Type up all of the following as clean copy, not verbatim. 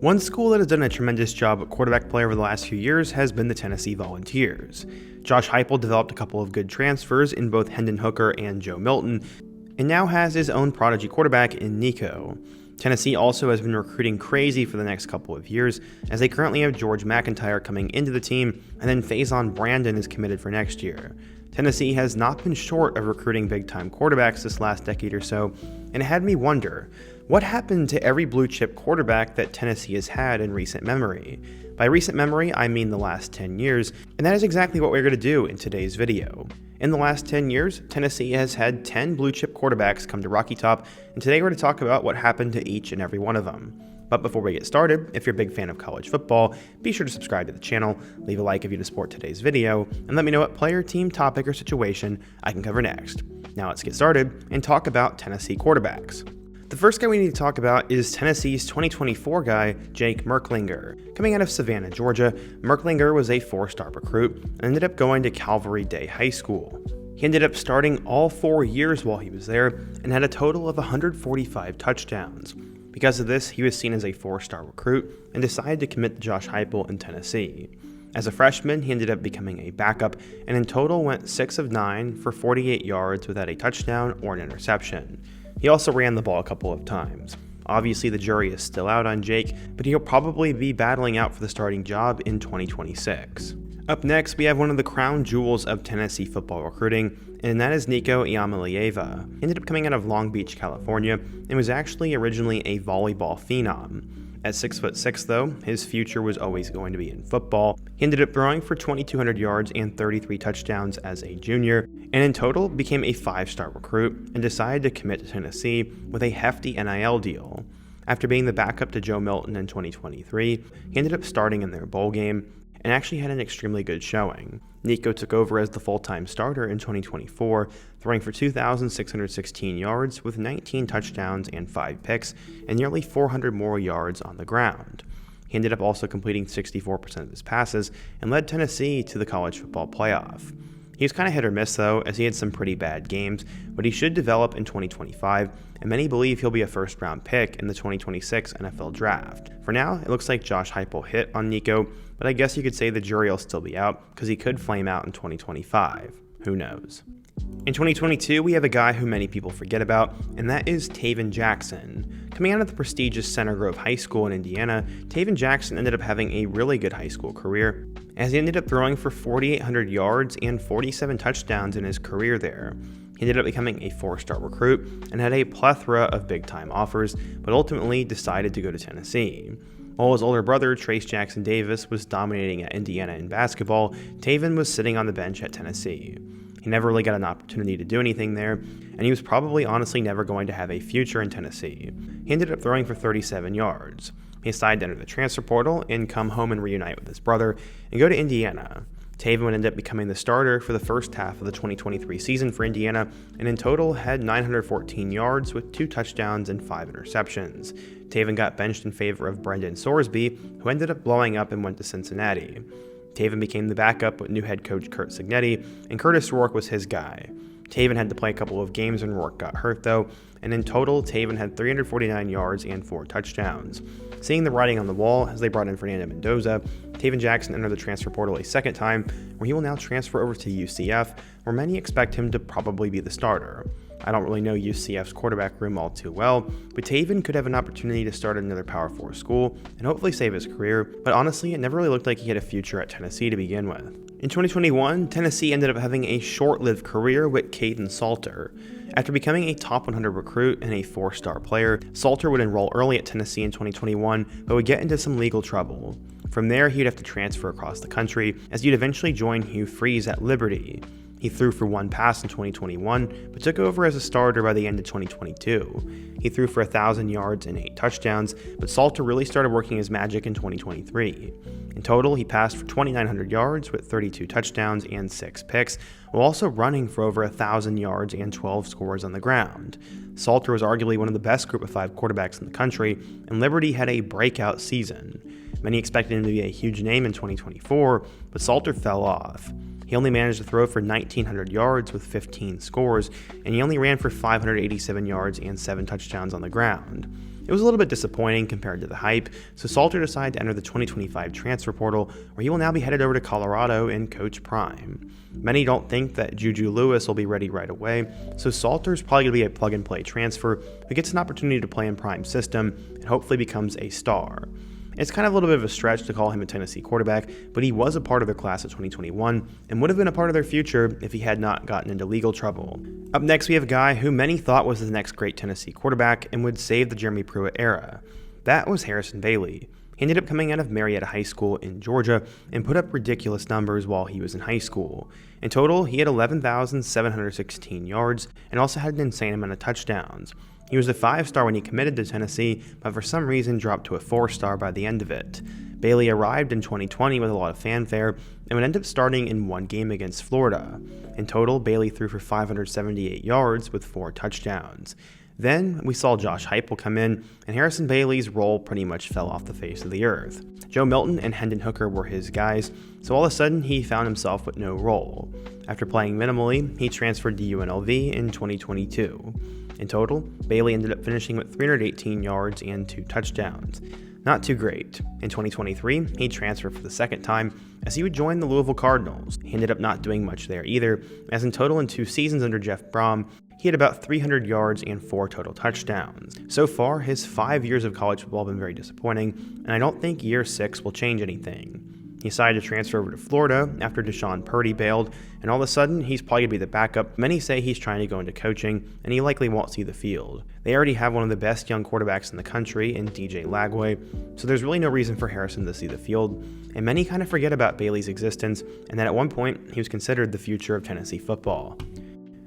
One school that has done a tremendous job at quarterback play over the last few years has been the Tennessee Volunteers. Josh Heupel developed a couple of good transfers in both Hendon Hooker and Joe Milton, and now has his own prodigy quarterback in Nico. Tennessee also has been recruiting crazy for the next couple of years, as they currently have George McIntyre coming into the team, and then Faison Brandon is committed for next year. Tennessee has not been short of recruiting big-time quarterbacks this last decade or so, and it had me wonder, what happened to every blue-chip quarterback that Tennessee has had in recent memory? By recent memory, I mean the last 10 years, and that is exactly what we're going to do in today's video. In the last 10 years, Tennessee has had 10 blue-chip quarterbacks come to Rocky Top, and today we're going to talk about what happened to each and every one of them. But before we get started, if you're a big fan of college football, be sure to subscribe to the channel, leave a like if you support today's video, and let me know what player, team, topic, or situation I can cover next. Now let's get started and talk about Tennessee quarterbacks. The first guy we need to talk about is Tennessee's 2024 guy, Jake Merklinger. Coming out of Savannah, Georgia, Merklinger was a 4-star recruit and ended up going to Calvary Day High School. He ended up starting all 4 years while he was there and had a total of 145 touchdowns. Because of this, he was seen as a 4-star recruit and decided to commit to Josh Heupel in Tennessee. As a freshman, he ended up becoming a backup and in total went 6 of 9 for 48 yards without a touchdown or an interception. He also ran the ball a couple of times. Obviously, the jury is still out on Jake, but he'll probably be battling out for the starting job in 2026. Up next, we have one of the crown jewels of Tennessee football recruiting, and that is Nico Iamaleava. He ended up coming out of Long Beach, California, and was actually originally a volleyball phenom. At 6'6", though, his future was always going to be in football. He ended up throwing for 2,200 yards and 33 touchdowns as a junior, and in total became a 5-star recruit and decided to commit to Tennessee with a hefty NIL deal. After being the backup to Joe Milton in 2023, he ended up starting in their bowl game and actually had an extremely good showing. Nico took over as the full-time starter in 2024, throwing for 2,616 yards with 19 touchdowns and 5 picks and nearly 400 more yards on the ground. He ended up also completing 64% of his passes and led Tennessee to the college football playoff. He was kind of hit or miss though, as he had some pretty bad games, but he should develop in 2025, and many believe he'll be a first-round pick in the 2026 NFL Draft. For now, it looks like Josh Heupel hit on Nico, but I guess you could say the jury will still be out, because he could flame out in 2025. Who knows? In 2022, we have a guy who many people forget about, and that is Tayven Jackson. Coming out of the prestigious Center Grove High School in Indiana, Tayven Jackson ended up having a really good high school career, as he ended up throwing for 4,800 yards and 47 touchdowns in his career there. He ended up becoming a 4-star recruit and had a plethora of big-time offers, but ultimately decided to go to Tennessee. While his older brother, Trace Jackson Davis, was dominating at Indiana in basketball, Tayven was sitting on the bench at Tennessee. He never really got an opportunity to do anything there, and he was probably honestly never going to have a future in Tennessee. He ended up throwing for 37 yards. He decided to enter the transfer portal and come home and reunite with his brother and go to Indiana. Tayven would end up becoming the starter for the first half of the 2023 season for Indiana, and in total had 914 yards with 2 touchdowns and 5 interceptions. Tayven got benched in favor of Brendan Sorsby, who ended up blowing up and went to Cincinnati. Tayven became the backup with new head coach Curt Cignetti, and Curtis Rourke was his guy. Tayven had to play a couple of games when Rourke got hurt though, and in total, Tayven had 349 yards and 4 touchdowns. Seeing the writing on the wall as they brought in Fernando Mendoza, Tayven Jackson entered the transfer portal a second time, where he will now transfer over to UCF, where many expect him to probably be the starter. I don't really know UCF's quarterback room all too well, but Tayven could have an opportunity to start at another Power 4 school and hopefully save his career, but honestly, it never really looked like he had a future at Tennessee to begin with. In 2021, Tennessee ended up having a short-lived career with Kaidon Salter. After becoming a top 100 recruit and a 4-star player, Salter would enroll early at Tennessee in 2021, but would get into some legal trouble. From there, he'd have to transfer across the country, as he'd eventually join Hugh Freeze at Liberty. He threw for 1 pass in 2021, but took over as a starter by the end of 2022. He threw for 1,000 yards and 8 touchdowns, but Salter really started working his magic in 2023. In total, he passed for 2,900 yards with 32 touchdowns and 6 picks, while also running for over 1,000 yards and 12 scores on the ground. Salter was arguably one of the best Group of 5 quarterbacks in the country, and Liberty had a breakout season. Many expected him to be a huge name in 2024, but Salter fell off. He only managed to throw for 1,900 yards with 15 scores, and he only ran for 587 yards and 7 touchdowns on the ground. It was a little bit disappointing compared to the hype, so Salter decided to enter the 2025 transfer portal, where he will now be headed over to Colorado in Coach Prime. Many don't think that Juju Lewis will be ready right away, so Salter's probably going to be a plug-and-play transfer who gets an opportunity to play in Prime's system and hopefully becomes a star. It's kind of a little bit of a stretch to call him a Tennessee quarterback, but he was a part of their class of 2021 and would have been a part of their future if he had not gotten into legal trouble. Up next, we have a guy who many thought was the next great Tennessee quarterback and would save the Jeremy Pruitt era. That was Harrison Bailey. He ended up coming out of Marietta High School in Georgia and put up ridiculous numbers while he was in high school. In total, he had 11,716 yards and also had an insane amount of touchdowns. He was a 5-star when he committed to Tennessee, but for some reason dropped to a 4-star by the end of it. Bailey arrived in 2020 with a lot of fanfare and would end up starting in one game against Florida. In total, Bailey threw for 578 yards with 4 touchdowns. Then we saw Josh Heupel come in, and Harrison Bailey's role pretty much fell off the face of the earth. Joe Milton and Hendon Hooker were his guys, so all of a sudden he found himself with no role. After playing minimally, he transferred to UNLV in 2022. In total, Bailey ended up finishing with 318 yards and 2 touchdowns. Not too great. In 2023, he transferred for the second time as he would join the Louisville Cardinals. He ended up not doing much there either, as in total in 2 seasons under Jeff Brom, he had about 300 yards and 4 total touchdowns. So far, his 5 years of college football have been very disappointing, and I don't think year 6 will change anything. He decided to transfer over to Florida after Deshaun Purdy bailed, and all of a sudden, he's probably going to be the backup. Many say he's trying to go into coaching, and he likely won't see the field. They already have one of the best young quarterbacks in the country in DJ Lagway, so there's really no reason for Harrison to see the field, and many kind of forget about Bailey's existence, and that at one point, he was considered the future of Tennessee football.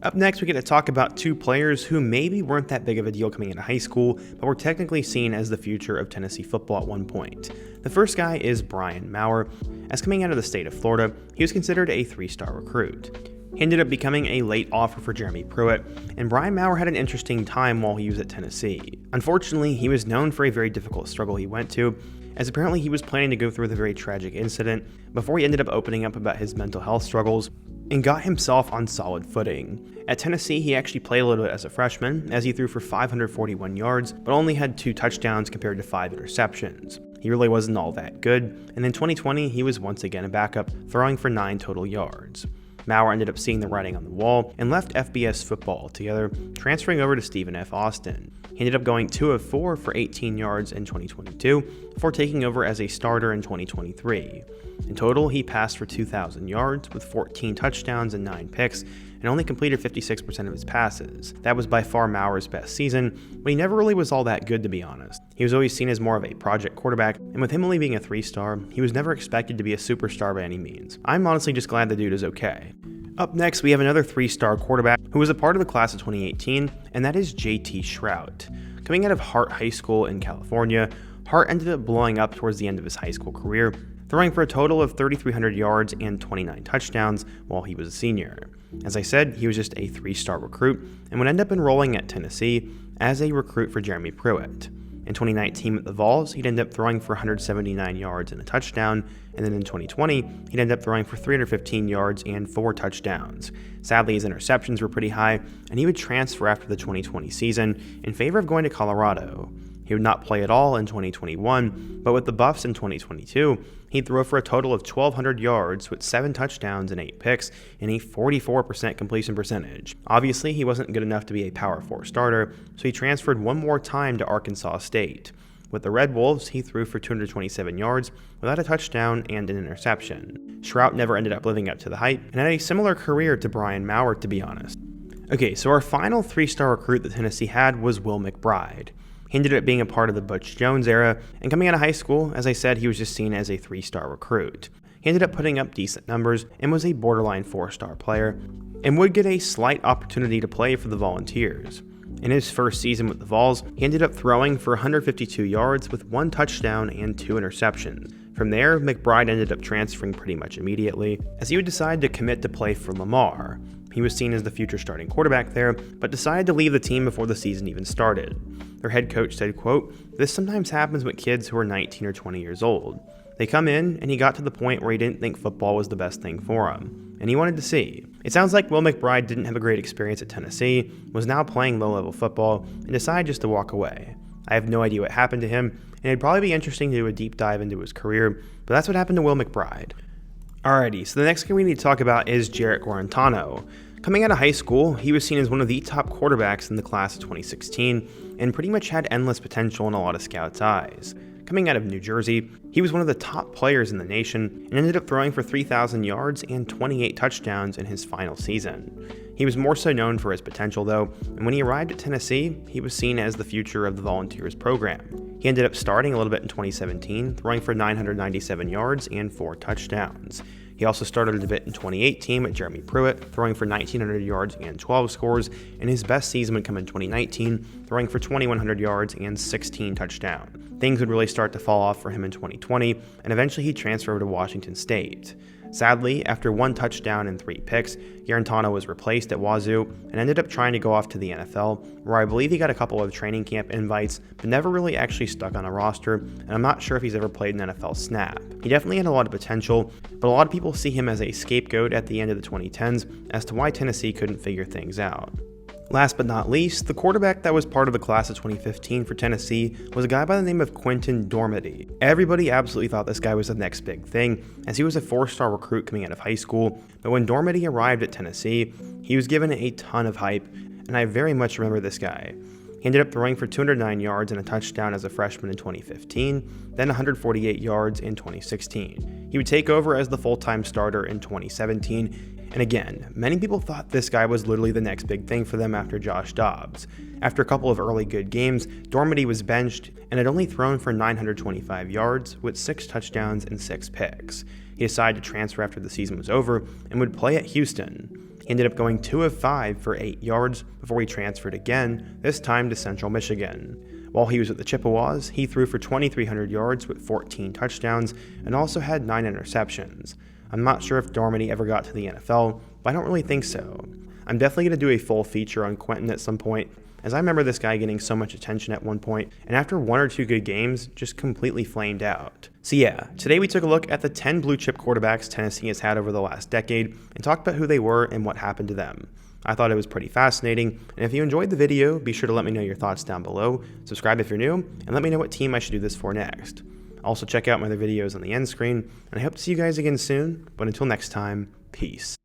Up next, we get to talk about 2 players who maybe weren't that big of a deal coming into high school, but were technically seen as the future of Tennessee football at one point. The first guy is Brian Maurer. As coming out of the state of Florida, he was considered a 3-star recruit. He ended up becoming a late offer for Jeremy Pruitt, and Brian Maurer had an interesting time while he was at Tennessee. Unfortunately, he was known for a very difficult struggle he went to, as apparently he was planning to go through with a very tragic incident before he ended up opening up about his mental health struggles and got himself on solid footing. At Tennessee, he actually played a little bit as a freshman, as he threw for 541 yards, but only had 2 touchdowns compared to 5 interceptions. He really wasn't all that good, and in 2020, he was once again a backup, throwing for 9 total yards. Maurer ended up seeing the writing on the wall and left FBS football altogether, transferring over to Stephen F. Austin. He ended up going 2 of 4 for 18 yards in 2022 before taking over as a starter in 2023. In total, he passed for 2,000 yards with 14 touchdowns and 9 picks, and only completed 56% of his passes. That was by far Maurer's best season, but he never really was all that good, to be honest. He was always seen as more of a project quarterback, and with him only being a 3-star, he was never expected to be a superstar by any means. I'm honestly just glad the dude is okay. Up next, we have another 3-star quarterback who was a part of the class of 2018, and that is JT Shrout. Coming out of Hart High School in California, Hart ended up blowing up towards the end of his high school career, throwing for a total of 3,300 yards and 29 touchdowns while he was a senior. As I said, he was just a 3-star recruit and would end up enrolling at Tennessee as a recruit for Jeremy Pruitt. In 2019 with the Vols, he'd end up throwing for 179 yards and a touchdown, and then in 2020, he'd end up throwing for 315 yards and 4 touchdowns. Sadly, his interceptions were pretty high, and he would transfer after the 2020 season in favor of going to Colorado. He would not play at all in 2021, but with the Buffs in 2022, he'd throw for a total of 1,200 yards with 7 touchdowns and 8 picks and a 44% completion percentage. Obviously, he wasn't good enough to be a Power 4 starter, so he transferred one more time to Arkansas State. With the Red Wolves, he threw for 227 yards without a touchdown and an interception. Shrout never ended up living up to the hype and had a similar career to Brian Maurer, to be honest. Okay, so our final 3-star recruit that Tennessee had was Will McBride. He ended up being a part of the Butch Jones era, and coming out of high school, as I said, he was just seen as a 3-star recruit. He ended up putting up decent numbers and was a borderline 4-star player, and would get a slight opportunity to play for the Volunteers. In his first season with the Vols, he ended up throwing for 152 yards with 1 touchdown and 2 interceptions. From there, McBride ended up transferring pretty much immediately, as he would decide to commit to play for Lamar. He was seen as the future starting quarterback there, but decided to leave the team before the season even started. Their head coach said, quote, "This sometimes happens with kids who are 19 or 20 years old. They come in, and he got to the point where he didn't think football was the best thing for him, and he wanted to see." It sounds like Will McBride didn't have a great experience at Tennessee, was now playing low-level football, and decided just to walk away. I have no idea what happened to him, and it'd probably be interesting to do a deep dive into his career, but that's what happened to Will McBride. Alrighty, so the next guy we need to talk about is Jarrett Guarantano. Coming out of high school, he was seen as one of the top quarterbacks in the class of 2016, and pretty much had endless potential in a lot of scouts' eyes. Coming out of New Jersey, he was one of the top players in the nation and ended up throwing for 3,000 yards and 28 touchdowns in his final season. He was more so known for his potential though, and when he arrived at Tennessee, he was seen as the future of the Volunteers program. He ended up starting a little bit in 2017, throwing for 997 yards and 4 touchdowns. He also started a bit in 2018 at Jeremy Pruitt, throwing for 1,900 yards and 12 scores, and his best season would come in 2019, throwing for 2,100 yards and 16 touchdowns. Things would really start to fall off for him in 2020, and eventually he transferred to Washington State. Sadly, after 1 touchdown and 3 picks, Guarantano was replaced at Wazoo and ended up trying to go off to the NFL, where I believe he got a couple of training camp invites, but never really actually stuck on a roster, and I'm not sure if he's ever played an NFL snap. He definitely had a lot of potential, but a lot of people see him as a scapegoat at the end of the 2010s as to why Tennessee couldn't figure things out. Last but not least, the quarterback that was part of the class of 2015 for Tennessee was a guy by the name of Quinten Dormady. Everybody absolutely thought this guy was the next big thing, as he was a 4-star recruit coming out of high school, but when Dormady arrived at Tennessee, he was given a ton of hype, and I very much remember this guy. He ended up throwing for 209 yards and a touchdown as a freshman in 2015, then 148 yards in 2016. He would take over as the full-time starter in 2017, and again, many people thought this guy was literally the next big thing for them after Josh Dobbs. After a couple of early good games, Dormady was benched and had only thrown for 925 yards with 6 touchdowns and 6 picks. He decided to transfer after the season was over and would play at Houston. He ended up going 2 of 5 for 8 yards before he transferred again, this time to Central Michigan. While he was at the Chippewas, he threw for 2,300 yards with 14 touchdowns and also had 9 interceptions. I'm not sure if Dormady ever got to the NFL, but I don't really think so. I'm definitely going to do a full feature on Quinten at some point, as I remember this guy getting so much attention at one point, and after 1 or 2 good games, just completely flamed out. So yeah, today we took a look at the 10 blue chip quarterbacks Tennessee has had over the last decade, and talked about who they were and what happened to them. I thought it was pretty fascinating, and if you enjoyed the video, be sure to let me know your thoughts down below, subscribe if you're new, and let me know what team I should do this for next. Also check out my other videos on the end screen, and I hope to see you guys again soon, but until next time, peace.